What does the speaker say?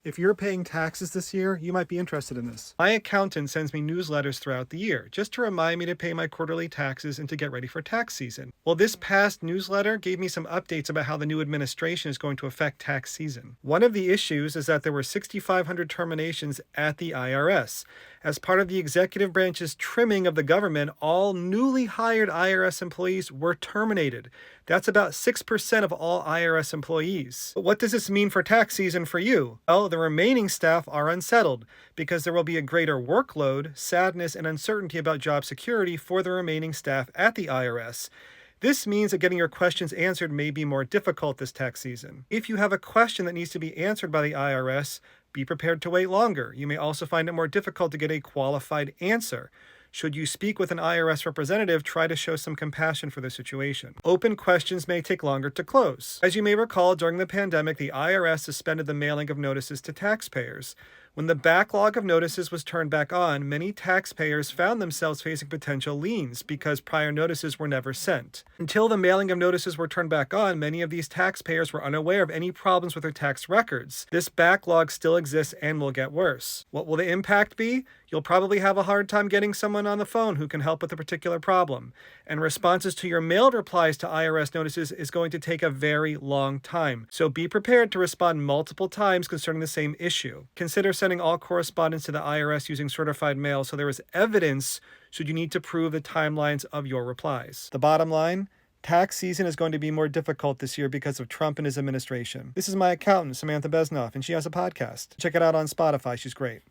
If you're paying taxes this year, you might be interested in this. My accountant sends me newsletters throughout the year just to remind me to pay my quarterly taxes and to get ready for tax season. Well, this past newsletter gave me some updates about how the new administration is going to affect tax season. One of the issues is that there were 6,500 terminations at the IRS. As part of the executive branch's trimming of the government, all newly hired IRS employees were terminated. That's about 6% of all IRS employees. But what does this mean for tax season for you? Well, the remaining staff are unsettled because there will be a greater workload, sadness, and uncertainty about job security for the remaining staff at the IRS. This means that getting your questions answered may be more difficult this tax season. If you have a question that needs to be answered by the IRS, be prepared to wait longer. You may also find it more difficult to get a qualified answer. Should you speak with an IRS representative, try to show some compassion for the situation. Open questions may take longer to close. As you may recall, during the pandemic, the IRS suspended the mailing of notices to taxpayers. When the backlog of notices was turned back on, many taxpayers found themselves facing potential liens because prior notices were never sent. Until the mailing of notices were turned back on, many of these taxpayers were unaware of any problems with their tax records. This backlog still exists and will get worse. What will the impact be? You'll probably have a hard time getting someone on the phone who can help with a particular problem. And responses to your mailed replies to IRS notices is going to take a very long time. So be prepared to respond multiple times concerning the same issue. Consider sending all correspondence to the IRS using certified mail so there is evidence should you need to prove the timelines of your replies. The bottom line, tax season is going to be more difficult this year because of Trump and his administration. This is my accountant, Samantha Besnoff, and she has a podcast. Check it out on Spotify. She's great.